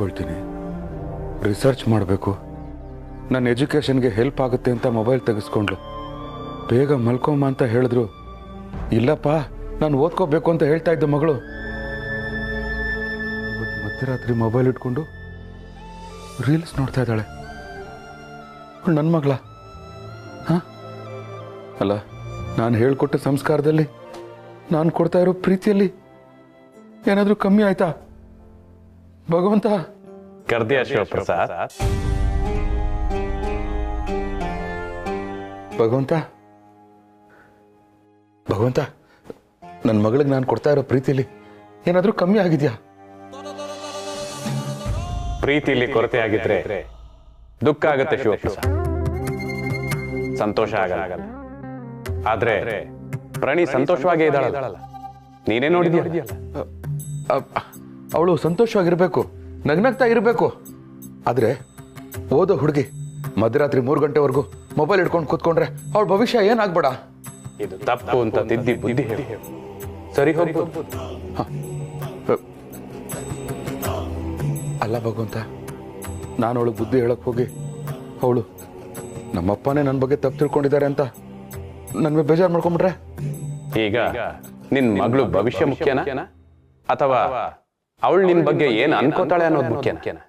ಓದ್ಕೊಳ್ತೀನಿ, research ಮಾಡಬೇಕು, ನನ್ನ ಎಜುಕೇಷನ್ಗೆ help ಆಗುತ್ತೆ ಅಂತ ಮೊಬೈಲ್ ತೆಗೆಸ್ಕೊಂಡ್ಲು. ಬೇಗ ಮಲ್ಕೊಂಬ ಅಂತ ಹೇಳಿದ್ರು. ಇಲ್ಲಪ್ಪ, ನಾನು ಓದ್ಕೋಬೇಕು ಅಂತ ಹೇಳ್ತಾ ಇದ್ದ ಮಗಳು ಇವತ್ತು ಮಧ್ಯರಾತ್ರಿ ಮೊಬೈಲ್ ಇಟ್ಕೊಂಡು ರೀಲ್ಸ್ ನೋಡ್ತಾ ಇದ್ದಾಳೆ. ನನ್ನ ಮಗಳ? ಹಾಂ, ಅಲ್ಲ, ನಾನು ಹೇಳ್ಕೊಟ್ಟ ಸಂಸ್ಕಾರದಲ್ಲಿ, ನಾನು ಕೊಡ್ತಾ ಇರೋ ಪ್ರೀತಿಯಲ್ಲಿ ಏನಾದರೂ ಕಮ್ಮಿ ಆಯ್ತಾ ಭಗವಂತ? ಕರ್ದಿಯ ಶಿವಪ್ರಸಾದ್? ಭಗವಂತ, ಭಗವಂತ, ನನ್ನ ಮಗಳಿಗೆ ನಾನು ಕೊಡ್ತಾ ಇರೋ ಪ್ರೀತಿಯಲ್ಲಿ ಏನಾದರೂ ಕಮ್ಮಿ ಆಗಿದೆಯಾ? ಪ್ರೀತಿಯಲ್ಲಿ ಕೊರತೆ ಆಗಿದ್ರೆ ದುಃಖ ಆಗುತ್ತೆ ಶಿವಪ್ರಸಾದ್, ಸಂತೋಷ ಆಗಲ್ಲ. ಆದ್ರೆ ಪ್ರಣಿ ಸಂತೋಷವಾಗೇ ಇದ್ದಾಳಲ್ಲ, ನೀನೇ ನೋಡಿದ್ಯಲ್ಲ. ಅವಳು ಸಂತೋಷವಾಗಿರ್ಬೇಕು, ನಗ್ನಗ್ತಾ ಇರಬೇಕು. ಆದ್ರೆ ಓದೋ ಹುಡುಗಿ ಮಧ್ಯರಾತ್ರಿ 3 ಗಂಟೆವರೆಗೂ ಮೊಬೈಲ್ ಇಟ್ಕೊಂಡು ಕೂತ್ಕೊಂಡ್ರೆ ಅವಳ ಭವಿಷ್ಯ ಏನಾಗ್ಬೇಡ. ಇದು ತಪ್ಪು ಅಂತ ತಿದ್ದಿ ಬುದ್ಧಿ ಹೇಳಿ ಸರಿ ಹೋಗ್ಬೋದು. ಅಲ್ಲ ಭಗವಂತ, ನಾನು ಅವಳಿಗೆ ಬುದ್ಧಿ ಹೇಳಕ್ ಹೋಗಿ ಅವಳು ನಮ್ಮಪ್ಪನೇ ನನ್ನ ಬಗ್ಗೆ ತಪ್ಪು ತಿಳ್ಕೊಂಡಿದ್ದಾರೆ ಅಂತ ನನ್ನ ಬೇಜಾರು ಮಾಡ್ಕೊಂಡ್ಬಿಟ್ರೆ? ಈಗ ನಿನ್ ಮಗಳು ಭವಿಷ್ಯ ಮುಖ್ಯನಾ ಅಥವಾ ಅವಳು ನಿನ್ ಬಗ್ಗೆ ಏನ್ ಅನ್ಕೋತಾಳೆ ಅನ್ನೋದು ಮುಖ್ಯನಾ?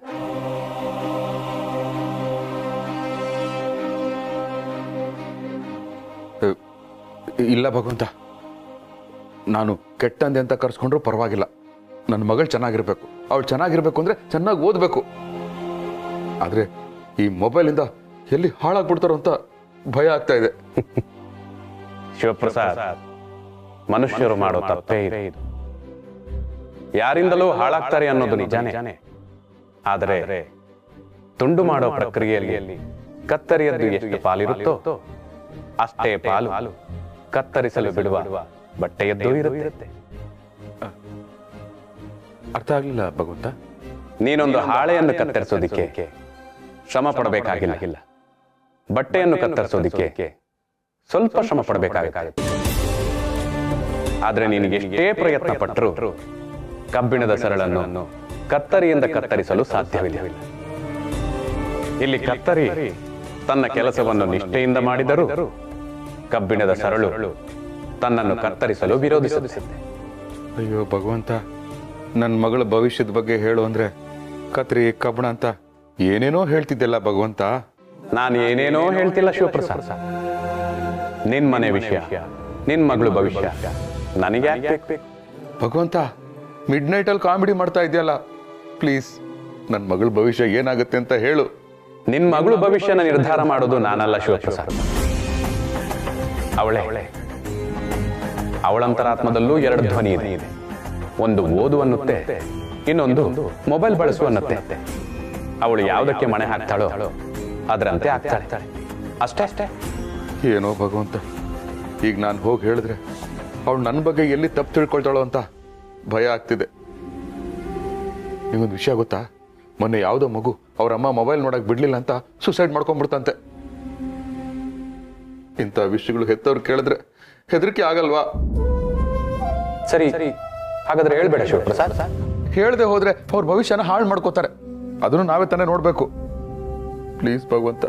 ಇಲ್ಲ ಭಗವಂತ, ನಾನು ಕೆಟ್ಟಂದೆ ಅಂತ ಕರ್ಸ್ಕೊಂಡ್ರು ಪರವಾಗಿಲ್ಲ. ನನ್ನ ಮಗಳು ಚೆನ್ನಾಗಿರ್ಬೇಕು, ಅವಳು ಚೆನ್ನಾಗಿರ್ಬೇಕು ಅಂದ್ರೆ ಚೆನ್ನಾಗಿ ಓದಬೇಕು. ಆದ್ರೆ ಈ ಮೊಬೈಲಿಂದ ಎಲ್ಲಿ ಹಾಳಾಗ್ಬಿಡ್ತಾರೋ ಅಂತ ಭಯ ಆಗ್ತಾ ಇದೆ. ಶಿವಪ್ರಸಾದ್, ಮನುಷ್ಯರು ಮಾಡೋ ತಪ್ಪೇ ಇದು. ಯಾರಿಂದಲೂ ಹಾಳಾಗ್ತಾರೆ ಅನ್ನೋದು ನಿಜಾನೇ. ಆದರೆ ತುಂಡು ಮಾಡೋ ಪ್ರಕ್ರಿಯೆಯಲ್ಲಿ ಕತ್ತರಿಯದ್ದು ಎಷ್ಟು ಪಾಲಿರುತ್ತೋ ಅಷ್ಟೇ ಪಾಲು ಕತ್ತರಿಸಲು ಬಿಡುವ ಬಟ್ಟೆಯದ್ದೂ ಇರುತ್ತೆ. ಅರ್ಥ ಆಗ್ಲಿಲ್ಲ ಭಗವಂತ. ನೀನೊಂದು ಹಾಳೆಯನ್ನು ಕತ್ತರಿಸೋದಿಕ್ಕೆ ಶ್ರಮ ಪಡಬೇಕಾಗಿಲ್ಲ, ಬಟ್ಟೆಯನ್ನು ಕತ್ತರಿಸೋದಿಕ್ಕೆ ಸ್ವಲ್ಪ ಶ್ರಮ ಪಡಬೇಕಾಗುತ್ತೆ. ಆದ್ರೆ ನಿನಗೆ ಎಷ್ಟೇ ಪ್ರಯತ್ನ ಪಟ್ಟರು ಕಬ್ಬಿಣದ ಸರಳನ್ನು ಕತ್ತರಿಯಿಂದ ಕತ್ತರಿಸಲು ಸಾಧ್ಯವಿಲ್ಲ. ಇಲ್ಲಿ ಕತ್ತರಿ ತನ್ನ ಕೆಲಸವನ್ನು ನಿಷ್ಠೆಯಿಂದ ಮಾಡಿದರೂ ಕಬ್ಬಿಣದ ಸರಳು ತನ್ನನ್ನು ಕತ್ತರಿಸಲು ವಿರೋಧಿಸುತ್ತೆ. ಅಯ್ಯೋ ಭಗವಂತ, ನನ್ನ ಮಗಳ ಭವಿಷ್ಯದ ಬಗ್ಗೆ ಹೇಳು ಅಂದ್ರೆ ಕತ್ರಿ ಕಬ್ಬಣ ಅಂತ ಏನೇನೋ ಹೇಳ್ತಿದ್ದೆಲ್ಲ ಭಗವಂತ. ನಾನು ಏನೇನೋ ಹೇಳ್ತಿಲ್ಲ ಶಿವಪ್ರಸಾದ್. ನಿನ್ ಮನೆ ವಿಷಯ, ನಿನ್ ಮಗಳು ಭವಿಷ್ಯ ನನಗೆ ಆಗ್ಬೇಕು. ಭಗವಂತ, ಮಿಡ್ ನೈಟ್ ಅಲ್ಲಿ ಕಾಮಿಡಿ ಮಾಡ್ತಾ ಇದೆಯಲ್ಲ, ಪ್ಲೀಸ್ ನನ್ನ ಮಗಳ ಭವಿಷ್ಯ ಏನಾಗುತ್ತೆ ಅಂತ ಹೇಳು. ನಿನ್ ಮಗಳು ಭವಿಷ್ಯನ ನಿರ್ಧಾರ ಮಾಡೋದು ನಾನಲ್ಲ ಶಿವಪ್ರಸಾದ್, ಅವಳೇ. ಅವಳಂತರಾತ್ಮದಲ್ಲೂ 2 ಧ್ವನಿ ಇದೆ. ಒಂದು ಓದು ಅನ್ನುತ್ತೆ, ಇನ್ನೊಂದು ಮೊಬೈಲ್ ಬಳಸು ಅನ್ನತ್ತೆ. ಅವಳು ಯಾವುದಕ್ಕೆ ಮಣೆ ಹಾಕ್ತಾಳೋ ಅದರಂತೆ ಆಗ್ತಾಳೆ, ಅಷ್ಟೇ. ಏನೋ ಭಗವಂತ, ಈಗ ನಾನು ಹೋಗಿ ಹೇಳಿದ್ರೆ ಅವಳು ನನ್ನ ಬಗ್ಗೆ ಎಲ್ಲಿ ತಪ್ಪು ತಿಳ್ಕೊಳ್ತಾಳೋ ಅಂತ ಭಯ ಆಗ್ತಿದೆ. ನಿಮಗೊಂದು ವಿಷಯ ಗೊತ್ತಾ? ಮೊನ್ನೆ ಯಾವುದೋ ಮಗು ಅವ್ರ ಅಮ್ಮ ಮೊಬೈಲ್ ನೋಡಕ್ ಬಿಡ್ಲಿಲ್ಲ ಅಂತ ಸುಸೈಡ್ ಮಾಡ್ಕೊಂಡ್ಬಿಡ್ತಂತೆ. ಇಂಥ ವಿಷಯಗಳು ಹೆತ್ತವ್ರು ಕೇಳಿದ್ರೆ ಹೆದರಿಕೆ ಆಗಲ್ವಾ? ಸರಿ, ಹಾಗಾದ್ರೆ ಹೇಳ್ಬೇಡ ಶಿವಪ್ರಸಾದ್. ಹೇಳದೆ ಹೋದ್ರೆ ಅವ್ರ ಭವಿಷ್ಯನ ಹಾಳು ಮಾಡ್ಕೋತಾರೆ. ಅದನ್ನು ನಾವೇ ತಾನೇ ನೋಡ್ಬೇಕು. ಪ್ಲೀಸ್ ಭಗವಂತ,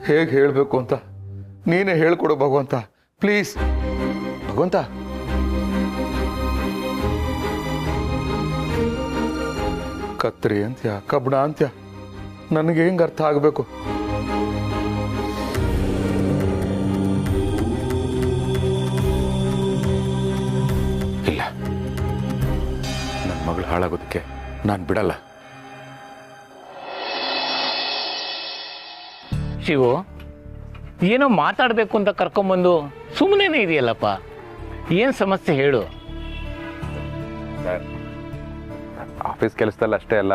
ಹೇಗೆ ಹೇಳ್ಬೇಕು ಅಂತ ನೀನೇ ಹೇಳ್ಕೊಡು ಭಗವಂತ, ಪ್ಲೀಸ್ ಭಗವಂತ. ಕತ್ರಿ ಅಂತ್ಯ, ಕಬ್ಬಣ ಅಂತ್ಯ, ನನಗೆ ಹೆಂಗ ಅರ್ಥ ಆಗಬೇಕು? ಇಲ್ಲ, ನನ್ನ ಮಗಳು ಹಾಳಾಗೋದಕ್ಕೆ ನಾನು ಬಿಡಲ್ಲ. ಶಿವು, ಏನೋ ಮಾತಾಡಬೇಕು ಅಂತ ಕರ್ಕೊಂಬಂದು ಸುಮ್ಮನೆ ಇದೆಯಲ್ಲಪ್ಪ, ಏನು ಸಮಸ್ಯೆ ಹೇಳು. ಆಫೀಸ್ ಕೆಲಸದಲ್ಲಿ ಅಷ್ಟೇ ಅಲ್ಲ,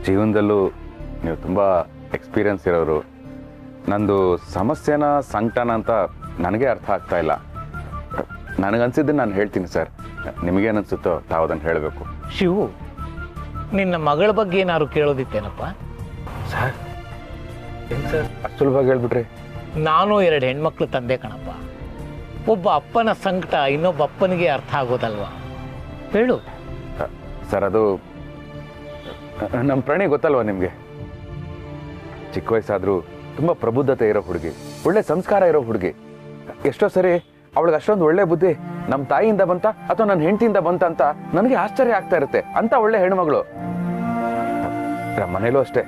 ಜೀವನದಲ್ಲೂ ನೀವು ತುಂಬ ಎಕ್ಸ್ಪೀರಿಯನ್ಸ್ ಇರೋರು. ನಂದು ಸಮಸ್ಯೆನ ಸಂಕಟನ ಅಂತ ನನಗೆ ಅರ್ಥ ಆಗ್ತಾ ಇಲ್ಲ. ನನಗನ್ಸಿದ್ದನ್ನು ನಾನು ಹೇಳ್ತೀನಿ ಸರ್, ನಿಮಗೇನನ್ಸುತ್ತೋ ತಾವು ಅದನ್ನು ಹೇಳಬೇಕು. ಶಿವು, ನಿನ್ನ ಮಗಳ ಬಗ್ಗೆ ಏನಾದ್ರು ಕೇಳೋದಿತ್ತೇನಪ್ಪ? ಸರ್, ಏನು ಸರ್ ಅಷ್ಟು ಸುಲಭವಾಗಿ ಹೇಳ್ಬಿಟ್ರಿ? ನಾನು 2 ಹೆಣ್ಮಕ್ಳು ತಂದೆ ಕಣಪ್ಪ. ಒಬ್ಬ ಅಪ್ಪನ ಸಂಕಟ ಇನ್ನೊಬ್ಬ ಅಪ್ಪನಿಗೆ ಅರ್ಥ ಆಗೋದಲ್ವಾ? ಹೇಳು. ಸರ್, ಅದು ನಮ್ಮ ಪ್ರಣಿ ಗೊತ್ತಲ್ವಾ ನಿಮಗೆ? ಚಿಕ್ಕ ವಯಸ್ಸಾದರೂ ತುಂಬ ಪ್ರಬುದ್ಧತೆ ಇರೋ ಹುಡುಗಿ, ಒಳ್ಳೆ ಸಂಸ್ಕಾರ ಇರೋ ಹುಡುಗಿ. ಎಷ್ಟೋ ಸರಿ ಅವಳಿಗೆ ಅಷ್ಟೊಂದು ಒಳ್ಳೆ ಬುದ್ಧಿ ನಮ್ಮ ತಾಯಿಯಿಂದ ಬಂತ ಅಥವಾ ನನ್ನ ಹೆಂಡತಿಯಿಂದ ಬಂತ ಅಂತ ನನಗೆ ಆಶ್ಚರ್ಯ ಆಗ್ತಾ ಇರುತ್ತೆ. ಅಂತ ಒಳ್ಳೆ ಹೆಣ್ಮಗಳು. ನಮ್ಮ ಮನೇಲೂ ಅಷ್ಟೇ,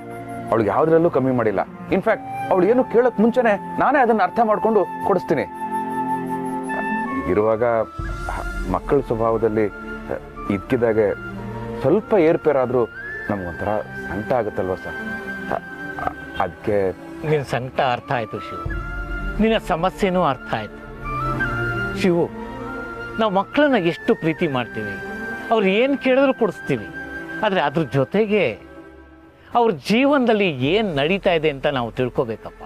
ಅವಳಿಗೆ ಯಾವುದ್ರಲ್ಲೂ ಕಮ್ಮಿ ಮಾಡಿಲ್ಲ. ಇನ್ಫ್ಯಾಕ್ಟ್ ಅವಳು ಏನು ಕೇಳೋಕ್ ಮುಂಚೆನೆ ನಾನೇ ಅದನ್ನ ಅರ್ಥ ಮಾಡ್ಕೊಂಡು ಕೊಡಿಸ್ತೀನಿ. ಇರುವಾಗ ಮಕ್ಕಳ ಸ್ವಭಾವದಲ್ಲಿ ಇದ್ಕಿದಾಗೆ ಸ್ವಲ್ಪ ಏರ್ಪೇರಾದ್ರೂ ನಮ್ಗೊಂಥರ ಸಂಕಟ ಆಗುತ್ತಲ್ವ ಸರ್? ಅದಕ್ಕೆ ನಿನ್ನ ಸಂಕಟ ಅರ್ಥ ಆಯ್ತು ಶಿವು, ನಿನ್ನ ಸಮಸ್ಯೆನೂ ಅರ್ಥ ಆಯ್ತು. ಶಿವು, ನಾವು ಮಕ್ಕಳನ್ನ ಎಷ್ಟು ಪ್ರೀತಿ ಮಾಡ್ತೀವಿ, ಅವ್ರು ಏನು ಕೇಳಿದ್ರು ಕೊಡಿಸ್ತೀವಿ. ಆದರೆ ಅದ್ರ ಜೊತೆಗೆ ಅವ್ರ ಜೀವನದಲ್ಲಿ ಏನು ನಡೀತಾ ಇದೆ ಅಂತ ನಾವು ತಿಳ್ಕೊಬೇಕಪ್ಪ.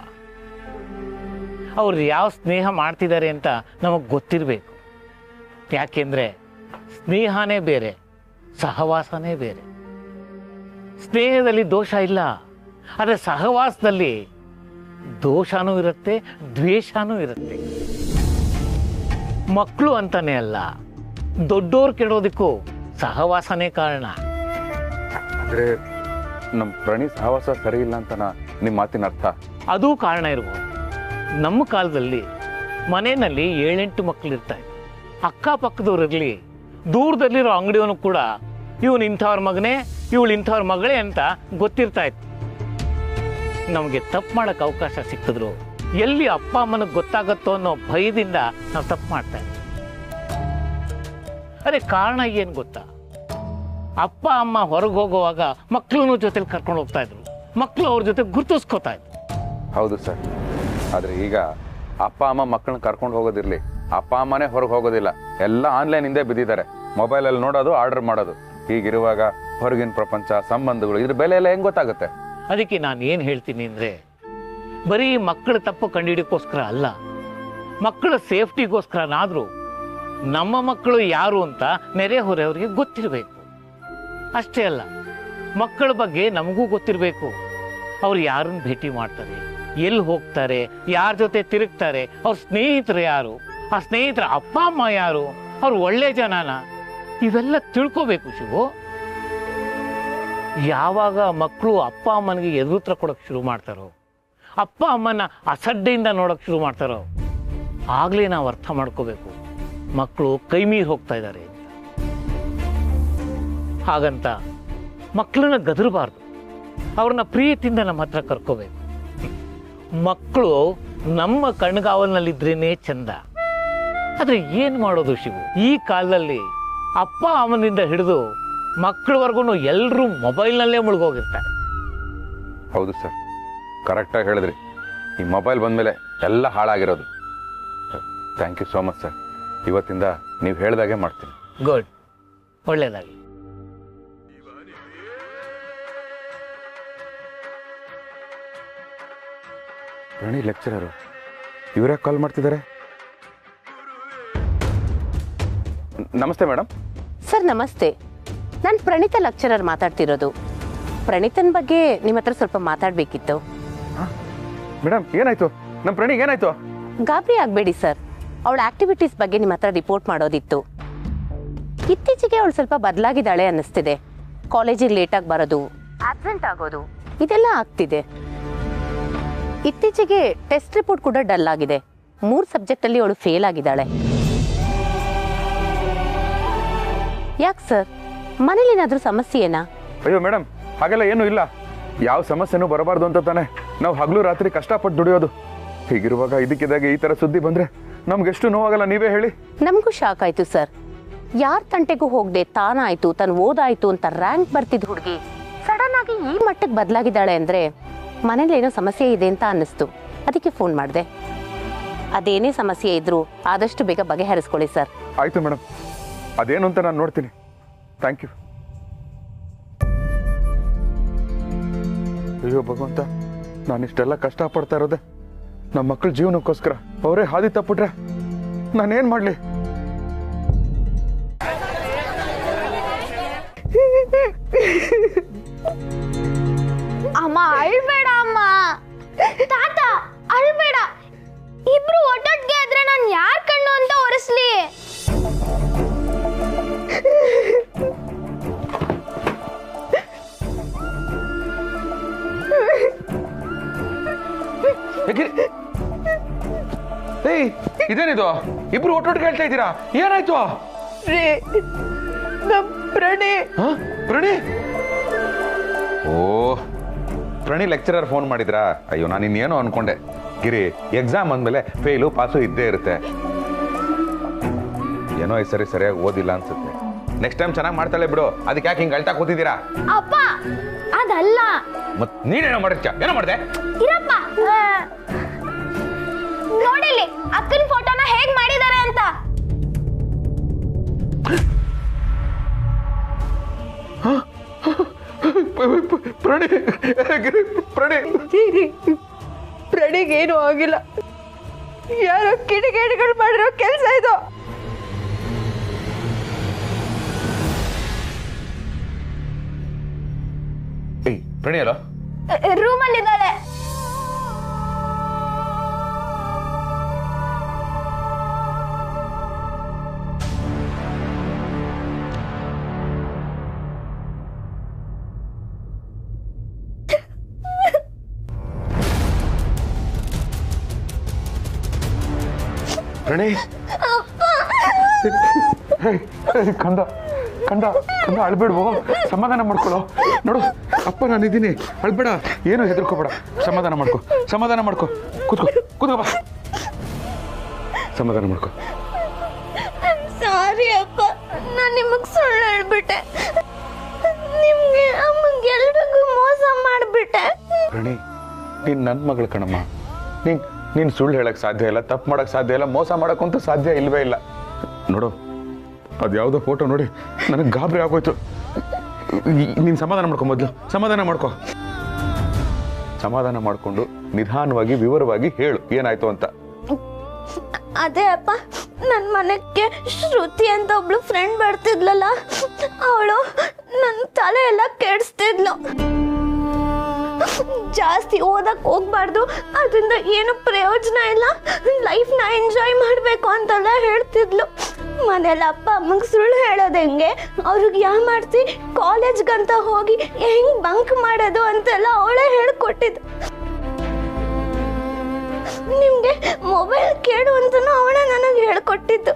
ಅವ್ರು ಯಾವ ಸ್ನೇಹ ಮಾಡ್ತಿದ್ದಾರೆ ಅಂತ ನಮಗೆ ಗೊತ್ತಿರಬೇಕು. ಯಾಕೆಂದರೆ ಸ್ನೇಹನೇ ಬೇರೆ, ಸಹವಾಸನೇ ಬೇರೆ. ಸ್ನೇಹದಲ್ಲಿ ದೋಷ ಇಲ್ಲ, ಆದರೆ ಸಹವಾಸದಲ್ಲಿ ದೋಷನೂ ಇರುತ್ತೆ, ದ್ವೇಷನೂ ಇರುತ್ತೆ. ಮಕ್ಕಳು ಅಂತಾನೆ ಅಲ್ಲ, ದೊಡ್ಡೋರು ಕೆಡೋದಕ್ಕೂ ಸಹವಾಸನೇ ಕಾರಣ. ಅಂದರೆ ನಮ್ಮ ಪ್ರಣಿ ಸಹವಾಸ ಸರಿ ಇಲ್ಲ ಅಂತ ನಿಮ್ಮ ಮಾತಿನ ಅರ್ಥ? ಅದೂ ಕಾರಣ ಇರ್ಬೋದು. ನಮ್ಮ ಕಾಲದಲ್ಲಿ ಮನೆಯಲ್ಲಿ 7-8 ಮಕ್ಕಳಿರ್ತಾರೆ. ಅಕ್ಕಪಕ್ಕದವ್ರಿರಲಿ, ದೂರದಲ್ಲಿರೋ ಅಂಗಡಿಯವನು ಕೂಡ ಇವನು ಇಂಥವ್ರ ಮಗನೇ, ಇವಳು ಇಂಥವ್ರ ಮಗಳೇ ಅಂತ ಗೊತ್ತಿರ್ತಾ ಇತ್ತು. ನಮಗೆ ತಪ್ಪು ಮಾಡೋಕ್ಕೆ ಅವಕಾಶ ಸಿಕ್ಕಿದ್ರು ಎಲ್ಲಿ ಅಪ್ಪ ಅಮ್ಮನಿಗೆ ಗೊತ್ತಾಗತ್ತೋ ಅನ್ನೋ ಭಯದಿಂದ ನಾವು ತಪ್ಪು ಮಾಡ್ತಾ ಇದ್ವಿ. ಅದೇ ಕಾರಣ ಏನು ಗೊತ್ತಾ? ಅಪ್ಪ ಅಮ್ಮ ಹೊರಗೆ ಹೋಗುವಾಗ ಮಕ್ಕಳನ್ನು ಜೊತೆಲಿ ಕರ್ಕೊಂಡು ಹೋಗ್ತಾ ಇದ್ರು, ಮಕ್ಕಳು ಅವ್ರ ಜೊತೆ ಗುರುತಿಸ್ಕೋತಾ ಇದ್ರು. ಹೌದು ಸರ್. ಆದರೆ ಈಗ ಅಪ್ಪ ಅಮ್ಮ ಮಕ್ಕಳನ್ನ ಕರ್ಕೊಂಡು ಹೋಗೋದಿರಲಿ, ಅಪ್ಪ ಅಮ್ಮನೇ ಹೊರಗೆ ಹೋಗೋದಿಲ್ಲ. ಎಲ್ಲ ಆನ್ಲೈನಿಂದೇ ಬಿದ್ದಿದ್ದಾರೆ. ಮೊಬೈಲಲ್ಲಿ ನೋಡೋದು, ಆರ್ಡರ್ ಮಾಡೋದು. ಹೀಗಿರುವಾಗ ಹೊರಗಿನ ಪ್ರಪಂಚ, ಸಂಬಂಧಗಳು, ಇದ್ರ ಬೆಲೆ ಎಲ್ಲ ಹೆಂಗೆ ಗೊತ್ತಾಗುತ್ತೆ? ಅದಕ್ಕೆ ನಾನು ಏನು ಹೇಳ್ತೀನಿ ಅಂದರೆ, ಬರೀ ಮಕ್ಕಳ ತಪ್ಪು ಕಂಡುಹಿಡಿಯೋಕ್ಕೋಸ್ಕರ ಅಲ್ಲ, ಮಕ್ಕಳ ಸೇಫ್ಟಿಗೋಸ್ಕರನಾದರೂ ನಮ್ಮ ಮಕ್ಕಳು ಯಾರು ಅಂತ ನೆರೆಹೊರೆಯವರಿಗೆ ಗೊತ್ತಿರಬೇಕು. ಅಷ್ಟೇ ಅಲ್ಲ, ಮಕ್ಕಳ ಬಗ್ಗೆ ನಮಗೂ ಗೊತ್ತಿರಬೇಕು. ಅವ್ರು ಯಾರನ್ನು ಭೇಟಿ ಮಾಡ್ತಾರೆ, ಎಲ್ಲಿ ಹೋಗ್ತಾರೆ, ಯಾರ ಜೊತೆ ತಿರುಗ್ತಾರೆ, ಅವ್ರ ಸ್ನೇಹಿತರು ಯಾರು, ಆ ಸ್ನೇಹಿತರ ಅಪ್ಪ ಅಮ್ಮ ಯಾರು, ಅವ್ರು ಒಳ್ಳೆ ಜನನ, ಇವೆಲ್ಲ ತಿಳ್ಕೋಬೇಕು ಶಿವು. ಯಾವಾಗ ಮಕ್ಕಳು ಅಪ್ಪ ಅಮ್ಮನಿಗೆ ಎದುರುತ್ರ ಕೊಡೋಕೆ ಶುರು ಮಾಡ್ತಾರೋ, ಅಪ್ಪ ಅಮ್ಮನ ಅಸಡ್ಡೆಯಿಂದ ನೋಡೋಕೆ ಶುರು ಮಾಡ್ತಾರೋ, ಆಗಲೇ ನಾವು ಅರ್ಥ ಮಾಡ್ಕೋಬೇಕು ಮಕ್ಕಳು ಕೈ ಮೀರಿ ಹೋಗ್ತಾ ಇದ್ದಾರೆ ಅಂತ. ಹಾಗಂತ ಮಕ್ಕಳನ್ನ ಗದರಬಾರ್ದು, ಅವ್ರನ್ನ ಪ್ರೀತಿಯಿಂದ ನಮ್ಮ ಹತ್ರ ಕರ್ಕೋಬೇಕು. ಮಕ್ಕಳು ನಮ್ಮ ಕಣ್ಗಾವಲಿನಲ್ಲಿದ್ರೇನೆ ಚಂದ. ಆದರೆ ಏನು ಮಾಡೋದು ಶಿವು, ಈ ಕಾಲದಲ್ಲಿ ಅಪ್ಪ ಅಮ್ಮನಿಂದ ಹಿಡಿದು ಮಕ್ಕಳವರೆಗೂ ಎಲ್ಲರೂ ಮೊಬೈಲ್ನಲ್ಲೇ ಮುಳುಗೋಗಿರ್ತಾರೆ. ಹೌದು ಸರ್, ಕರೆಕ್ಟಾಗಿ ಹೇಳಿದ್ರಿ. ಈ ಮೊಬೈಲ್ ಬಂದಮೇಲೆ ಎಲ್ಲ ಹಾಳಾಗಿರೋದು. Thank you so much sir. ಇವತ್ತಿಂದ ನೀವು ಹೇಳ್ದಾಗೆ ಮಾಡ್ತೀನಿ. ಗುಡ್, ಒಳ್ಳೆಯದಾಗಲಿ. ಪ್ರಣಿ ಲೆಕ್ಚರರು ಇವರೇ ಕಾಲ್ ಮಾಡ್ತಿದ್ದಾರೆ. ನಮಸ್ತೆ ಮೇಡಮ್. ಸರ್ ನಮಸ್ತೆ, ನಾನು ಪ್ರಣೀತ ಲೆಕ್ಚರರ್ ಮಾತಾಡ್ತಿರೋದು. ಪ್ರಣೀತನ ಬಗ್ಗೆ ನಿಮ್ಮ ಹತ್ರ ಸ್ವಲ್ಪ ಮಾತಾಡಬೇಕಿತ್ತು. ಮೇಡಮ್ ಏನಾಯ್ತು? ನಮ್ಮ ಪ್ರಣಿಗೆ ಏನಾಯ್ತು? ಗಾಬರಿ ಆಗಬೇಡಿ ಸರ್, ಅವಳ ಆಕ್ಟಿವಿಟೀಸ್ ಬಗ್ಗೆ ನಿಮ್ಮ ಹತ್ರ ರಿಪೋರ್ಟ್ ಮಾಡೋದಿತ್ತು. ಇತ್ತೀಚೆಗೆ ಅವಳು ಸ್ವಲ್ಪ ಬದಲಾಗಿದ್ದಾಳೆ ಅನ್ನಿಸ್ತಿದೆ. ಕಾಲೇಜಿಗೆ ಲೇಟಾಗಿ ಬರೋದು, ಆಬ್ಸೆಂಟ್ ಆಗೋದು, ಇದೆಲ್ಲ ಆಗ್ತಿದೆ. ಇತ್ತೀಚೆಗೆ ಟೆಸ್ಟ್ ರಿಪೋರ್ಟ್ ಕೂಡ ಡಲ್ ಆಗಿದೆ. 3 ಸಬ್ಜೆಕ್ಟಲ್ಲಿ ಅವಳು ಫೇಲ್ ಆಗಿದ್ದಾಳೆ. ಯಾಕೆ ಸರ್, ಮನೇಲಿ ಏನಾದರೂ ಸಮಸ್ಯೆ ಏನಾ? ಅಯ್ಯೋ ಮೇಡಮ್, ಹಾಗೆಲ್ಲ ಏನೂ ಇಲ್ಲ. ಯಾವ ಸಮಸ್ಯೆನೂ ಬರಬಾರ್ದು ಅಂತ ತಾನೆ ನಾವು ಹಗಲು ರಾತ್ರಿ ಕಷ್ಟಪಟ್ಟು ದುಡಿಯೋದು. ಹೀಗಿರುವಾಗ ಇದಕ್ಕಿದ್ದಾಗೆ ಈ ಥರ ಸುದ್ದಿ ಬಂದರೆ ನಮ್ಗೆಷ್ಟು ನೋವಾಗಲ್ಲ, ನೀವೇ ಹೇಳಿ. ನಮಗೂ ಶಾಕ್ ಆಯ್ತು ಸರ್. ಯಾರ ತಂಟೆಗೂ ಹೋಗದೆ ತಾನಾಯ್ತು, ತನ್ನ ಓದಾಯ್ತು ಅಂತ ರ್ಯಾಂಕ್ ಬರ್ತಿದ್ದ ಹುಡುಗಿ ಸಡನ್ ಆಗಿ ಈ ಮಟ್ಟಕ್ಕೆ ಬದಲಾಗಿದ್ದಾಳೆ ಅಂದರೆ ಮನೇಲಿ ಏನೋ ಸಮಸ್ಯೆ ಇದೆ ಅಂತ ಅನ್ನಿಸ್ತು. ಅದಕ್ಕೆ ಫೋನ್ ಮಾಡಿದೆ. ಅದೇನೇ ಸಮಸ್ಯೆ ಇದ್ರೂ ಆದಷ್ಟು ಬೇಗ ಬಗೆಹರಿಸ್ಕೊಳ್ಳಿ ಸರ್. ಆಯಿತು ಮೇಡಮ್, ಅದೇನು ಅಂತ ನಾನು ನೋಡ್ತೀನಿ. Thank you. ಅಯ್ಯೋ ಭಗವಂತ, ನಾನಿಷ್ಟೆಲ್ಲ ಕಷ್ಟಪಡ್ತಾ ಇರೋದೆ ನಮ್ಮ ಮಕ್ಕಳ ಜೀವನಕ್ಕೋಸ್ಕರ. ಅವರೇ ಹಾದಿ ತಪ್ಪಿಟ್ರೆ ನಾನೇನು ಮಾಡಲಿ? ಅಮ್ಮ ಅಳ್ಬೇಡ ಅಮ್ಮ. ತಾತ ಅಳ್ಬೇಡ. ಇಬ್ರು ಒಟ್ಟೊಟ್ಟಿಗೆ ಆದ್ರೆ ನಾನು ಯಾರ ಕಣ್ಣು ಅಂತ ಒರೆಸ್ಲಿ? ಏಯ್ ಇದೇನಿದು ಇಬ್ರು ಒಟ್ಟೊಟ್ಟಿಗೆ ಹೇಳ್ತಾ ಇದ್ದೀರಾ ಏನಾಯ್ತು ಪ್ರಣಿ ಪ್ರಣಿ ಓ ಪ್ರಣಿ ಲೆಕ್ಚರರ್ ಫೋನ್ ಮಾಡಿದ್ರಾ ಅಯ್ಯೋ ನಾನು ಇನ್ನೇನೋ ಅನ್ಕೊಂಡೆ ಗಿರಿ ಎಕ್ಸಾಮ್ ಅಂದ್ಮೇಲೆ ಫೇಲು ಪಾಸು ಇದ್ದೇ ಇರುತ್ತೆ ಏನೋ ಈ ಸರಿ ಸರಿಯಾಗಿ ಓದಿಲ್ಲ ಅನ್ಸುತ್ತೆ ನೆಕ್ಸ್ಟ್ ಟೈಮ್ ಚೆನ್ನಾಗಿ ಮಾಡ್ತಾಳೆ ಬಿಡು ಅದಕ್ಕೆ ಯಾಕೆ ಹಿಂಗೆ ಅಳ್ತಾ ಕೂತಿದ್ದೀರಾ ಅಪ್ಪ ಅದಲ್ಲ ಮತ್ ನೀನೇನೋ ಮಾಡಿರ್ತೀಯ ಏನೋ ಮಾಡಿದೆ ಇರಪ್ಪ ನೋಡಿಲಿ ಅಕ್ಕನ ಫೋಟೋನ ಹೇಗ್ ಮಾಡಿದ್ದಾರೆ ಅಂತ ಪ್ರಣಿ ಪ್ರಣಿ ಪ್ರಣೀಗೇನು ಆಗಿಲ್ಲ ಯಾರೋ ಕಿಡಿಗೇಡಿಗಳು ಮಾಡಿರೋ ಕೆಲಸ ಇದು ಏಯ್ ಪ್ರಣಿ ಅಲ್ಲ ರೂಮಲ್ಲಿ ಇದ್ದಾಳೆ ಪ್ರಣಿ ಕಂದ ಕಂದ ಕಂದ ಅಳ್ಬೇಡ್ವೋ ಸಮಾಧಾನ ಮಾಡ್ಕೊಳ್ಳೋ ನೋಡು ಅಪ್ಪ ನಾನಿದ್ದೀನಿ ಅಳ್ಬೇಡ ಏನು ಹೆದರ್ಕೋಬೇಡ ಸಮಾಧಾನ ಮಾಡ್ಕೊ ಕೂತ್ಕೋ ಬಾ ಸಮಾಧಾನ ಮಾಡ್ಕೊ ಸಾರಿ ಅಪ್ಪ ನಾನು ನಿಮಗ್ ಸುಳ್ಳು ಹೇಳ್ಬಿಟ್ಟೆ ನಿಮ್ಗೆ ಅಮ್ಮಂಗೆ ಎಲ್ರಿಗೂ ಮೋಸ ಮಾಡ್ಬಿಟ್ಟೆ ಪ್ರಣಿ ನೀನ್ ನನ್ನ ಮಗಳು ಕಣಮ್ಮ ನೀನ್ ಸುಳ್ಳು ಹೇಳಕ್ ಸಾಧ್ಯ ಇಲ್ಲ ತಪ್ಪು ಮಾಡಕ್ ಸಾಧ್ಯ ಇಲ್ಲ ಮೋಸ ಮಾಡಕ್ಕಂತೂ ಸಾಧ್ಯ ಇಲ್ವೇ ಇಲ್ಲ ನೋಡು ಅದ್ಯಾವುದೋ ಫೋಟೋ ನೋಡಿ ನನಗೆ ಗಾಬರಿ ಆಗೋಯ್ತು ನೀನ್ ಸಮಾಧಾನ ಮಾಡ್ಕೊ ಮೊದ್ಲು ಸಮಾಧಾನ ಮಾಡ್ಕೊಂಡು ನಿಧಾನವಾಗಿ ವಿವರವಾಗಿ ಹೇಳು ಏನಾಯ್ತು ಅಂತ ಅದೇ ಅಪ್ಪ ನನ್ನ ಮನೆಗೆ ಶ್ರುತಿ ಅಂತ ಒಬ್ಳು ಫ್ರೆಂಡ್ ಬರ್ತಿದ್ಲಲ್ಲ ಅವಳು ನನ್ನ ತಲೆ ಎಲ್ಲ ಕೆಡಿಸ್ತಿದ್ಲು ಜಾಸ್ತಿ ಓದಕ್ ಹೋಗ್ಬಾರ್ದು ಅದರಿಂದ ಏನು ಪ್ರಯೋಜನ ಇಲ್ಲ ಲೈಫ್ನ ಎಂಜಾಯ್ ಮಾಡಬೇಕು ಅಂತೆಲ್ಲ ಹೇಳ್ತಿದ್ಲು ಮನೇಲಿ ಅಪ್ಪ ಅಮ್ಮಂಗೆ ಸುಳ್ಳು ಹೇಳೋದು ಹೆಂಗೆ ಅವ್ರಿಗೆ ಯಾವ ಮಾಡ್ತಿ ಕಾಲೇಜ್ಗಂತ ಹೋಗಿ ಹೆಂಗ್ ಬಂಕ್ ಮಾಡೋದು ಅಂತೆಲ್ಲ ಅವಳೇ ಹೇಳ್ಕೊಟ್ಟಿದ್ದು ನಿಮ್ಗೆ ಮೊಬೈಲ್ ಕೇಳು ಅಂತನೂ ಅವಳೇ ನನಗೆ ಹೇಳ್ಕೊಟ್ಟಿದ್ದು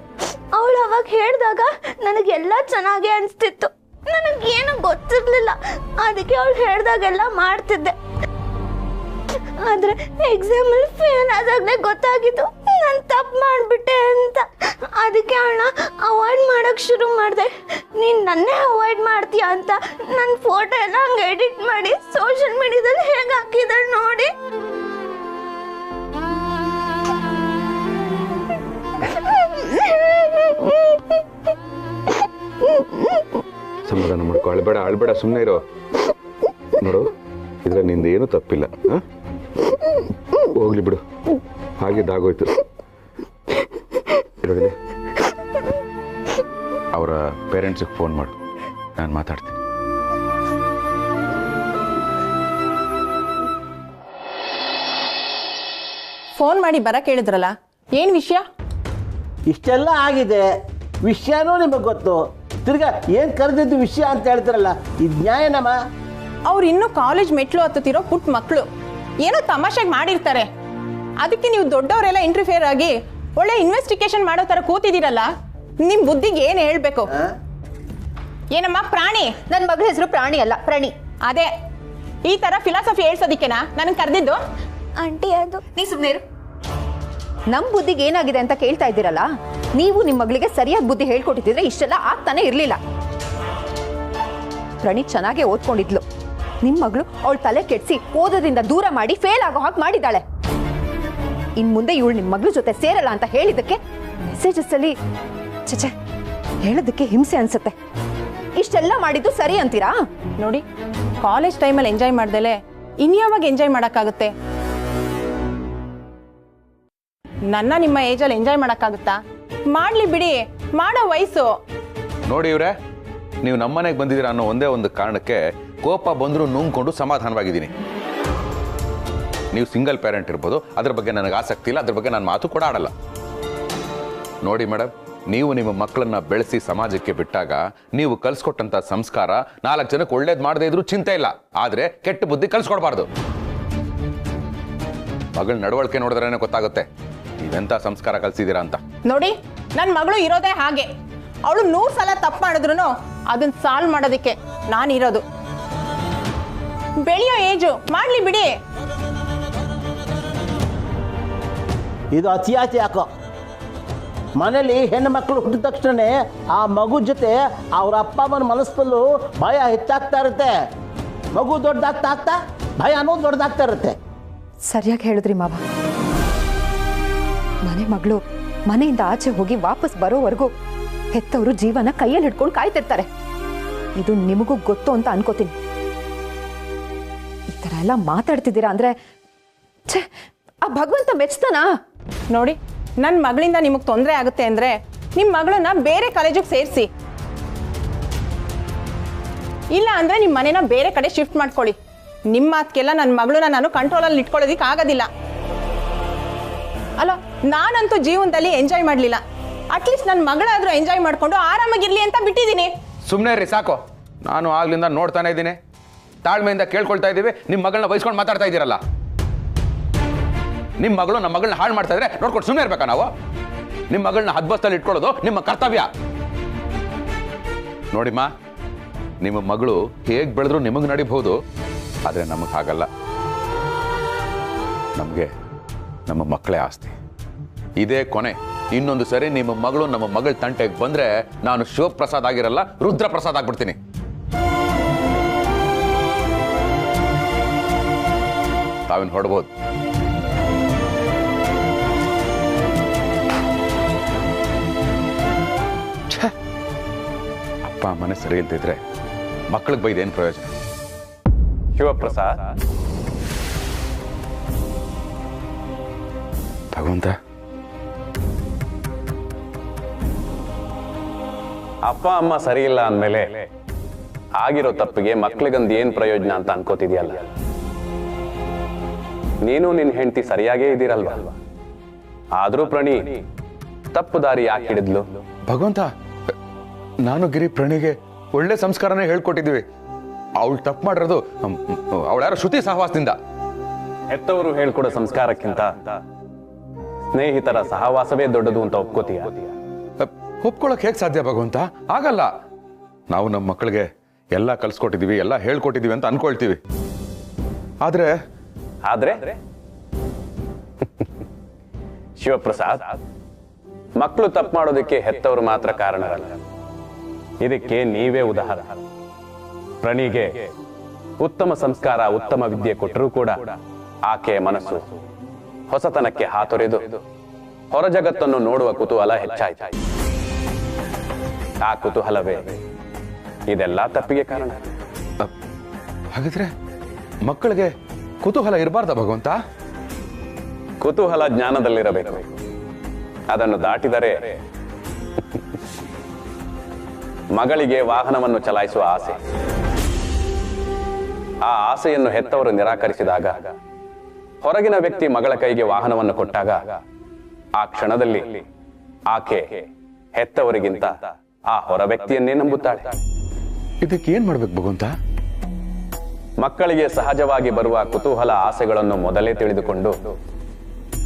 ಅವಳು ಅವಾಗ ಹೇಳಿದಾಗ ನನಗೆಲ್ಲ ಚೆನ್ನಾಗೇ ಅನಿಸ್ತಿತ್ತು ನನಗೇನು ಗೊತ್ತಿರ್ಲಿಲ್ಲ ಅದಕ್ಕೆ ಅವಳು ಹೇಳ್ದಾಗೆಲ್ಲ ಮಾಡ್ತಿದ್ದೆ ಆದ್ರೆ ಎಕ್ಸಾಮಲ್ಲಿ ಫೇಲ್ ಆದಾಗಲೇ ಗೊತ್ತಾಗಿತ್ತು ನಾನು ತಪ್ಪು ಮಾಡಿಬಿಟ್ಟೆ ಅಂತ ಅದಕ್ಕೆ ಅವಳನ್ನ ಅವಾಯ್ಡ್ ಮಾಡೋಕ್ಕೆ ಶುರು ಮಾಡಿದೆ ನೀನು ನನ್ನೇ ಅವಾಯ್ಡ್ ಮಾಡ್ತೀಯ ಅಂತ ನನ್ನ ಫೋಟೋ ಎಲ್ಲ ಹಂಗೆ ಎಡಿಟ್ ಮಾಡಿ ಸೋಷಿಯಲ್ ಮೀಡಿಯಾದಲ್ಲಿ ಹೇಗೆ ಹಾಕಿದಾಳೆ ನೋಡಿ ಸಮಾಧಾನ ಮಾಡ್ಕೊ ಅಳ್ಬೇಡ ಸುಮ್ಮನೆ ಇರೋ ನೋಡು ಇದ್ರಲ್ಲಿ ನಿಂದ ಏನು ತಪ್ಪಿಲ್ಲ ಹೋಗ್ಲಿ ಬಿಡು ಹಾಗಿದ್ದಾಗೋಯ್ತು ಅವರ ಪೇರೆಂಟ್ಸಿಗೆ ಫೋನ್ ಮಾಡು ನಾನು ಮಾತಾಡ್ತೀನಿ ಫೋನ್ ಮಾಡಿ ಬರಕ್ಕೆ ಹೇಳಿದ್ರಲ್ಲ ಏನು ವಿಷಯ ಇಷ್ಟೆಲ್ಲ ಆಗಿದೆ ವಿಷಯನೂ ನಿಮಗೆ ಗೊತ್ತು ತಿರ್ಗಾ ಏನು ಕರೆದಿದ್ದು ವಿಷಯ ಅಂತ ಹೇಳ್ತಾರಲ್ಲ ಇದು ನ್ಯಾಯನಮ್ಮ ಅವ್ರು ಇನ್ನೂ ಕಾಲೇಜ್ ಮೆಟ್ಲು ಹತ್ತುತ್ತಿರೋ ಪುಟ್ಟ ಮಕ್ಕಳು ಏನೋ ತಮಾಷೆಗೆ ಮಾಡಿರ್ತಾರೆ ಅದಕ್ಕೆ ನೀವು ದೊಡ್ಡವರೆಲ್ಲ ಇಂಟರ್ಫಿಯರ್ ಆಗಿ ಒಳ್ಳೆ ಇನ್ವೆಸ್ಟಿಗೇಷನ್ ಮಾಡೋ ಥರ ಕೂತಿದ್ದೀರಲ್ಲ ನಿಮ್ಮ ಬುದ್ಧಿಗೆ ಏನು ಹೇಳಬೇಕು ಏನಮ್ಮ ಪ್ರಾಣಿ ನನ್ನ ಮಗಳ ಹೆಸರು ಪ್ರಾಣಿ ಅಲ್ಲ ಪ್ರಣಿ. ಅದೇ ಈ ಥರ ಫಿಲಾಸಫಿ ಹೇಳ್ಸೋದಿಕ್ಕೆನಾ ನನಗೆ ಕರೆದಿದ್ದು? ಆಂಟಿ ಅದು ನೀ ಸುಮ್ಮನೆ ಇರು. ನಮ್ಮ ಬುದ್ಧಿಗೆ ಏನಾಗಿದೆ ಅಂತ ಕೇಳ್ತಾ ಇದ್ದೀರಲ್ಲ, ನೀವು ನಿಮ್ಮ ಮಗಳಿಗೆ ಸರಿಯಾಗಿ ಬುದ್ಧಿ ಹೇಳ್ಕೊಟ್ಟಿದ್ರೆ ಇಷ್ಟೆಲ್ಲ ಆಗ್ತಾನೆ ಇರಲಿಲ್ಲ. ಪ್ರಣೀತ್ ಚೆನ್ನಾಗೇ ಓದ್ಕೊಂಡಿದ್ಲು. ನಿಮ್ಮ ಮಗಳು ಅವಳ ತಲೆ ಕೆಡಿಸಿ ಓದೋದ್ರಿಂದ ದೂರ ಮಾಡಿ ಫೇಲ್ ಆಗೋ ಹಾಗೆ ಮಾಡಿದ್ದಾಳೆ. ಇನ್ ಮುಂದೆ ಇವಳು ನಿಮ್ಮ ಮಗಳ ಜೊತೆ ಸೇರಲ್ಲ ಅಂತ ಹೇಳಿದ್ದಕ್ಕೆ ಮೆಸೇಜಸ್ ಅಲ್ಲಿ ಚಚೆ ಹೇಳೋದಕ್ಕೆ ಹಿಂಸೆ ಅನ್ಸುತ್ತೆ. ಇಷ್ಟೆಲ್ಲ ಮಾಡಿದ್ದು ಸರಿ ಅಂತೀರಾ? ನೋಡಿ, ಕಾಲೇಜ್ ಟೈಮಲ್ಲಿ ಎಂಜಾಯ್ ಮಾಡ್ದಲೆ ಇನ್ಯಾವಾಗ ಎಂಜಾಯ್ ಮಾಡೋಕ್ಕಾಗುತ್ತೆ? ನನ್ನ ನಿಮ್ಮ ಏಜಲ್ಲಿ ಎಂಜಾಯ್ ಮಾಡೋಕ್ಕಾಗುತ್ತಾ? ಮಾಡ್ಲಿ ಬಿಡಿ, ಮಾಡೋ ವಯಸ್ಸು. ನೋಡಿ ಇವ್ರೆ, ನೀವು ನಮ್ಮನೆಗೆ ಬಂದಿದ್ದೀರಾ ಅನ್ನೋ ಒಂದೇ ಒಂದು ಕಾರಣಕ್ಕೆ ಕೋಪ ಬಂದರೂ ನುಂಗ್ಕೊಂಡು ಸಮಾಧಾನವಾಗಿದ್ದೀನಿ. ನೀವು ಸಿಂಗಲ್ ಪೇರೆಂಟ್ ಇರ್ಬೋದು, ಅದ್ರ ಬಗ್ಗೆ ನನಗೆ ಆಸಕ್ತಿ ಇಲ್ಲ, ಅದ್ರ ಬಗ್ಗೆ ನಾನು ಮಾತು ಕೂಡ ಆಡಲ್ಲ. ನೋಡಿ ಮೇಡಮ್, ನೀವು ನಿಮ್ಮ ಮಕ್ಕಳನ್ನ ಬೆಳೆಸಿ ಸಮಾಜಕ್ಕೆ ಬಿಟ್ಟಾಗ ನೀವು ಕಲ್ಸ್ಕೊಟ್ಟಂತ ಸಂಸ್ಕಾರ 4 ಜನಕ್ಕೆ ಒಳ್ಳೇದು ಮಾಡದೇ ಇದ್ರೂ ಚಿಂತೆ ಇಲ್ಲ, ಆದ್ರೆ ಕೆಟ್ಟ ಬುದ್ಧಿ ಕಲ್ಸ್ಕೊಡ್ಬಾರ್ದು. ಮಗಳ ನಡವಳಿಕೆ ನೋಡಿದ್ರೇನೆ ಗೊತ್ತಾಗುತ್ತೆ. ನೀವೆಂತ ಸಂಸ್ಕಾರ ಕಲ್ಸಿದ್ದೀರಾ ಅಂತ. ನೋಡಿ, ನನ್ನ ಮಗಳು ಇರೋದೇ ಹಾಗೆ. ಅವಳು 100 ಸಲ ತಪ್ಪು ಮಾಡಿದ್ರು ಅದನ್ನ ಸಾಲ್ವ್ ಮಾಡೋದಕ್ಕೆ ನಾನಿರೋದು. ಬೆಳೆಯೋ ಏಜು, ಮಾಡ್ಲಿ ಬಿಡಿ. ಇದು ಅತಿಯಾಚೆ ಯಾಕೋ. ಮನೇಲಿ ಹೆಣ್ಣು ಮಕ್ಕಳು ಹುಟ್ಟಿದ ತಕ್ಷಣನೇ ಆ ಮಗು ಜೊತೆ ಅವ್ರ ಅಪ್ಪ ಅಮ್ಮನ ಮನಸ್ಸಲ್ಲೂ ಭಯ ಹೆಚ್ಚಾಗ್ತಾ ಇರುತ್ತೆ. ಮಗು ದೊಡ್ಡದಾಗ್ತಾ ಆಗ್ತಾ ಭಯ ಅನ್ನೋದು ದೊಡ್ಡದಾಗ್ತಾ ಇರುತ್ತೆ. ಸರಿಯಾಗಿ ಹೇಳಿದ್ರಿ ಮಾವ. ಮನೆ ಮಗಳು ಮನೆಯಿಂದ ಆಚೆ ಹೋಗಿ ವಾಪಸ್ ಬರೋವರೆಗೂ ಹೆತ್ತವರು ಜೀವನ ಕೈಯಲ್ಲಿ ಹಿಡ್ಕೊಂಡು ಕಾಯ್ತಿರ್ತಾರೆ. ಇದು ನಿಮಗೂ ಗೊತ್ತು ಅಂತ ಅನ್ಕೋತೀನಿ. ಈ ಥರ ಎಲ್ಲ ಮಾತಾಡ್ತಿದ್ದೀರಾ ಅಂದ್ರೆ ಛೇ, ಆ ಭಗವಂತ ಮೆಚ್ತಾನಾ? ನೋಡಿ, ನನ್ನ ಮಗಳಿಂದ ನಿಮಗೆ ತೊಂದರೆ ಆಗುತ್ತೆ ಅಂದರೆ ನಿಮ್ಮ ಮಗಳನ್ನ ಬೇರೆ ಕಾಲೇಜಿಗೆ ಸೇರಿಸಿ. ಇಲ್ಲ ಅಂದರೆ ನಿಮ್ಮ ಮನೇನ ಬೇರೆ ಕಡೆ ಶಿಫ್ಟ್ ಮಾಡ್ಕೊಳ್ಳಿ. ನಿಮ್ಮ ಮಾತಿಗೆಲ್ಲ ನನ್ನ ಮಗಳನ್ನ ನಾನು ಕಂಟ್ರೋಲಲ್ಲಿ ಇಟ್ಕೊಳ್ಳೋದಕ್ಕೆ ಆಗೋದಿಲ್ಲ. ಅಲ್ಲ, ನಾನಂತೂ ಜೀವನದಲ್ಲಿ ಎಂಜಾಯ್ ಮಾಡಲಿಲ್ಲ. ಅಟ್ಲೀಸ್ಟ್ ನನ್ನ ಮಗಳಾದರೂ ಎಂಜಾಯ್ ಮಾಡಿಕೊಂಡು ಆರಾಮಾಗಿರ್ಲಿ ಅಂತ ಬಿಟ್ಟಿದ್ದೀನಿ. ಸುಮ್ಮನೆ ರೀ, ಸಾಕು. ನಾನು ಆಗ್ಲಿಂದ ನೋಡ್ತಾನೆ ಇದ್ದೀನಿ, ತಾಳ್ಮೆಯಿಂದ ಕೇಳ್ಕೊಳ್ತಾ ಇದ್ದೀವಿ. ನಿಮ್ಮ ಮಗಳನ್ನ ವಹಿಸ್ಕೊಂಡು ಮಾತಾಡ್ತಾ ಇದ್ದೀರಲ್ಲ. ನಿಮ್ಮ ಮಗಳು ನಮ್ಮ ಮಗಳನ್ನ ಹಾಳು ಮಾಡ್ತಾ ಇದ್ರೆ ನೋಡ್ಕೊಂಡು ಸುಮ್ಮನೆ ಇರ್ಬೇಕಾ ನಾವು? ನಿಮ್ಮ ಮಗಳನ್ನ ಹದ್ಬಸ್ತಲ್ಲಿ ಇಟ್ಕೊಳ್ಳೋದು ನಿಮ್ಮ ಕರ್ತವ್ಯ. ನೋಡಿಮ್ಮ, ನಿಮ್ಮ ಮಗಳು ಹೇಗೆ ಬೆಳೆದ್ರು ನಿಮಗೆ ನಡಿಬಹುದು, ಆದರೆ ನಮಗೆ ಹಾಗಲ್ಲ. ನಮಗೆ ನಮ್ಮ ಮಕ್ಕಳೇ ಆಸ್ತಿ. ಇದೇ ಕೊನೆ. ಇನ್ನೊಂದು ಸರಿ ನಿಮ್ಮ ಮಗಳು ನಮ್ಮ ಮಗಳ ತಂಟೆಗೆ ಬಂದ್ರೆ ನಾನು ಶಿವಪ್ರಸಾದ್ ಆಗಿರಲ್ಲ, ರುದ್ರಪ್ರಸಾದ್ ಆಗ್ಬಿಡ್ತೀನಿ. ತಾವಿನ್ ಹೊಡ್ಬೋದು. ಅಪ್ಪ ಅಮ್ಮನೇ ಸರಿ ಇಲ್ದಿದ್ರೆ ಮಕ್ಕಳಿಗೆ ಬೈದೇನು ಪ್ರಯೋಜನ? ಶಿವಪ್ರಸಾದ್, ಭಗವಂತ, ಅಪ್ಪ ಅಮ್ಮ ಸರಿ ಇಲ್ಲ ಅಂದಮೇಲೆ ಆಗಿರೋ ತಪ್ಪಿಗೆ ಮಕ್ಳಿಗಂದು ಏನ್ ಪ್ರಯೋಜನ ಅಂತ ಅನ್ಕೋತಿದ್ಯಲ್ಲ. ನೀನು ನಿನ್ ಹೆಂಡತಿ ಸರಿಯಾಗೇ ಇದ್ದೀರಲ್ವಾ? ಆದ್ರೂ ಪ್ರಣಿ ತಪ್ಪು ದಾರಿ ಯಾಕೆ ಹಿಡಿದ್ಲು? ಭಗವಂತ, ನಾನು ಗಿರಿ ಪ್ರಣಿಗೆ ಒಳ್ಳೆ ಸಂಸ್ಕಾರನೇ ಹೇಳ್ಕೊಟ್ಟಿದ್ದೀವಿ. ಅವಳು ತಪ್ಪು ಮಾಡಿರೋದು ಅವಳ ಯಾರೋ ಶ್ರುತಿ ಸಹವಾಸದಿಂದ. ಹೆತ್ತವರು ಹೇಳ್ಕೊಡೋ ಸಂಸ್ಕಾರಕ್ಕಿಂತ ಸ್ನೇಹಿತರ ಸಹವಾಸವೇ ದೊಡ್ಡದು ಅಂತ ಒಪ್ಕೋತೀಯ? ಒಪ್ಕೊಳಕ್ ಹೇಗೆ ಸಾಧ್ಯ ಭಗವಂತ? ಆಗಲ್ಲ. ನಾವು ನಮ್ಮ ಮಕ್ಕಳಿಗೆ ಎಲ್ಲ ಕಲ್ಸ್ಕೊಟ್ಟಿದೀವಿ, ಎಲ್ಲ ಹೇಳ್ಕೊಟ್ಟಿದೀವಿ ಅಂತ ಅನ್ಕೊಳ್ತೀವಿ. ಆದ್ರೆ ಶಿವಪ್ರಸಾದ್, ಮಕ್ಕಳು ತಪ್ಪು ಮಾಡೋದಕ್ಕೆ ಹೆತ್ತವರು ಮಾತ್ರ ಕಾರಣರಲ್ಲ. ಇದಕ್ಕೆ ನೀವೇ ಉದಾಹರಣೆ. ಪ್ರಣಿಗೆ ಉತ್ತಮ ಸಂಸ್ಕಾರ, ಉತ್ತಮ ವಿದ್ಯೆ ಕೊಟ್ಟರೂ ಕೂಡ ಆಕೆಯ ಮನಸ್ಸು ಹೊಸತನಕ್ಕೆ ಹಾತೊರೆದು ಹೊರ ಜಗತ್ತನ್ನು ನೋಡುವ ಕುತೂಹಲ ಹೆಚ್ಚಾಯ್ತು. ಆ ಕುತೂಹಲವೇ ಇದೆಲ್ಲ ತಪ್ಪಿಗೆ ಕಾರಣ. ಹಾಗಾದ್ರೆ ಮಕ್ಕಳಿಗೆ ಕುತೂಹಲ ಇರಬಾರ್ದ ಭಗವಂತ? ಕುತೂಹಲ ಜ್ಞಾನದಲ್ಲಿರಬೇಕು. ಅದನ್ನು ದಾಟಿದರೆ ಮಗಳಿಗೆ ವಾಹನವನ್ನು ಚಲಾಯಿಸುವ ಆಸೆ. ಆ ಆಸೆಯನ್ನು ಹೆತ್ತವರು ನಿರಾಕರಿಸಿದಾಗ, ಹೊರಗಿನ ವ್ಯಕ್ತಿ ಮಗಳ ಕೈಗೆ ವಾಹನವನ್ನು ಕೊಟ್ಟಾಗ, ಆ ಕ್ಷಣದಲ್ಲಿ ಆಕೆ ಹೆತ್ತವರಿಗಿಂತ ಆ ಹೊರ ವ್ಯಕ್ತಿಯನ್ನೇ ನಂಬುತ್ತಾಳೆ. ಇದಕ್ಕೆ ಏನ್ ಮಾಡ್ಬೇಕು ಭಗವಂತ? ಮಕ್ಕಳಿಗೆ ಸಹಜವಾಗಿ ಬರುವ ಕುತೂಹಲ, ಆಸೆಗಳನ್ನು ಮೊದಲೇ ತಿಳಿದುಕೊಂಡು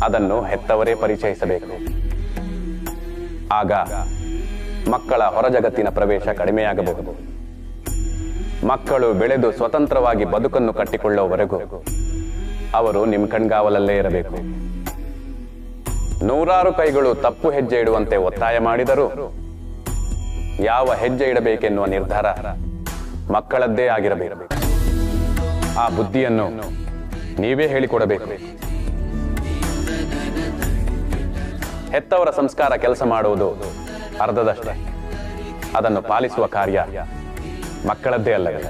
ಅದನ್ನು ಹೆತ್ತವರೇ ಪರಿಚಯಿಸಬೇಕು. ಆಗ ಮಕ್ಕಳ ಹೊರ ಜಗತ್ತಿನ ಪ್ರವೇಶ ಕಡಿಮೆಯಾಗಬಹುದು. ಮಕ್ಕಳು ಬೆಳೆದು ಸ್ವತಂತ್ರವಾಗಿ ಬದುಕನ್ನು ಕಟ್ಟಿಕೊಳ್ಳುವವರೆಗೂ ಅವರು ನಿಮ್ಮ ಕಣ್ಗಾವಲಲ್ಲೇ ಇರಬೇಕು. ನೂರಾರು ಕೈಗಳು ತಪ್ಪು ಹೆಜ್ಜೆ ಇಡುವಂತೆ ಒತ್ತಾಯ ಮಾಡಿದರೂ ಯಾವ ಹೆಜ್ಜೆ ಇಡಬೇಕೆನ್ನುವ ನಿರ್ಧಾರ ಮಕ್ಕಳದ್ದೇ ಆಗಿರಬೇಕು. ಆ ಬುದ್ಧಿಯನ್ನು ನೀವೇ ಹೇಳಿಕೊಡಬೇಕು. ಹೆತ್ತವರ ಸಂಸ್ಕಾರ ಕೆಲಸ ಮಾಡುವುದು ಅರ್ಧದಷ್ಟೇ. ಅದನ್ನು ಪಾಲಿಸುವ ಕಾರ್ಯ ಮಕ್ಕಳದ್ದೇ ಅಲ್ಲವೇ?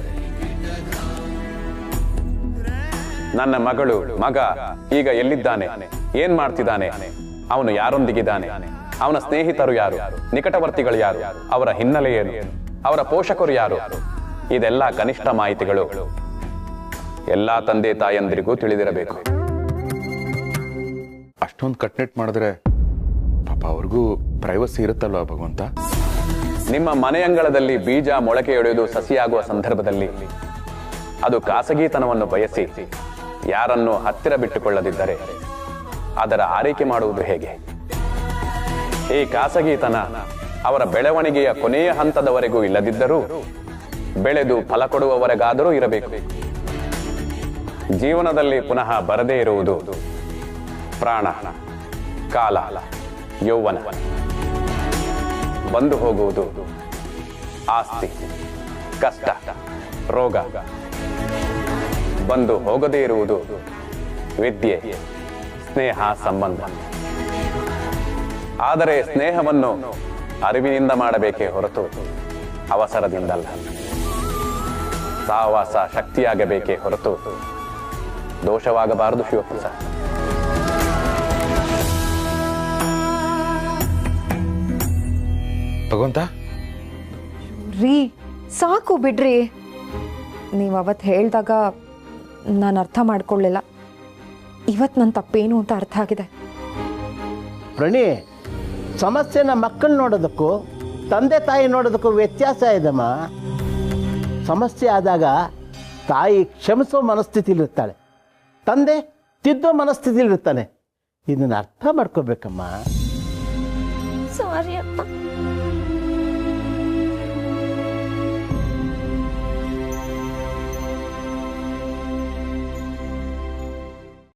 ನನ್ನ ಮಗ ಈಗ ಎಲ್ಲಿದ್ದಾನೆ, ಏನ್ ಮಾಡ್ತಿದ್ದಾನೆ, ಅವನು ಯಾರೊಂದಿಗಿದ್ದಾನೆ, ಅವನ ಸ್ನೇಹಿತರು ಯಾರು, ನಿಕಟವರ್ತಿಗಳು ಯಾರು, ಅವರ ಹಿನ್ನೆಲೆ ಏನು, ಅವರ ಪೋಷಕರು ಯಾರು, ಇದೆಲ್ಲ ಕನಿಷ್ಠ ಮಾಹಿತಿಗಳು ಎಲ್ಲಾ ತಂದೆ ತಾಯಂದಿರಿಗೂ ತಿಳಿದಿರಬೇಕು. ಅಷ್ಟೊಂದು ಕಟ್ನೆಟ್ ಮಾಡಿದ್ರೆ ಪಾಪ ಅವ್ರಿಗೂ ಪ್ರೈವಸಿ ಇರುತ್ತಲ್ವಾ ಭಗವಂತ? ನಿಮ್ಮ ಮನೆಯಂಗಳದಲ್ಲಿ ಬೀಜ ಮೊಳಕೆಯೊಡೆಯುವುದು ಸಸಿಯಾಗುವ ಸಂದರ್ಭದಲ್ಲಿ ಅದು ಖಾಸಗಿತನವನ್ನು ಬಯಸಿ ಯಾರನ್ನು ಹತ್ತಿರ ಬಿಟ್ಟುಕೊಳ್ಳದಿದ್ದರೆ ಅದರ ಆರೈಕೆ ಮಾಡುವುದು ಹೇಗೆ? ಈ ಖಾಸಗಿತನ ಅವರ ಬೆಳವಣಿಗೆಯ ಕೊನೆಯ ಹಂತದವರೆಗೂ ಇಲ್ಲದಿದ್ದರೂ ಬೆಳೆದು ಫಲ ಕೊಡುವವರೆಗಾದರೂ ಇರಬೇಕು. ಜೀವನದಲ್ಲಿ ಪುನಃ ಬರದೇ ಇರುವುದು ಪ್ರಾಣ, ಕಾಲ, ಯೌವನ. ಬಂದು ಹೋಗುವುದು ಆಸ್ತಿ, ಕಷ್ಟ, ರೋಗ. ಬಂದು ಹೋಗದೇ ಇರುವುದು ವಿದ್ಯೆ, ಸ್ನೇಹ, ಸಂಬಂಧ. ಆದರೆ ಸ್ನೇಹವನ್ನು ಅರಿವಿನಿಂದ ಮಾಡಬೇಕೇ ಹೊರತು ಅವಸರದಿಂದಲ್ಲ. ಸಹವಾಸ ಶಕ್ತಿಯಾಗಬೇಕೇ ಹೊರತು ದೋಷವಾಗಬಾರದು ಶಿವಪ್ರಸಾದ್. ಭಗವಂತ, ರೀ ಸಾಕು ಬಿಡ್ರಿ. ನೀವು ಅವತ್ತು ಹೇಳಿದಾಗ ನಾನು ಅರ್ಥ ಮಾಡ್ಕೊಳ್ಳಿಲ್ಲ. ಇವತ್ತು ನನ್ನ ತಪ್ಪೇನು ಅಂತ ಅರ್ಥ ಆಗಿದೆ. ಪ್ರಣಿ, ಸಮಸ್ಯೆನ ಮಕ್ಕಳು ನೋಡೋದಕ್ಕೂ ತಂದೆ ತಾಯಿ ನೋಡೋದಕ್ಕೂ ವ್ಯತ್ಯಾಸ ಇದೆಮ್ಮ. ಸಮಸ್ಯೆ ಆದಾಗ ತಾಯಿ ಕ್ಷಮಿಸೋ ಮನಸ್ಥಿತಿಲಿರ್ತಾಳೆ, ತಂದೆ ತಿದ್ದೋ ಮನಸ್ಥಿತಿಲಿರ್ತಾನೆ. ಇದನ್ನು ಅರ್ಥ ಮಾಡ್ಕೋಬೇಕಮ್ಮ. ಸಾರಿ ಅಪ್ಪ.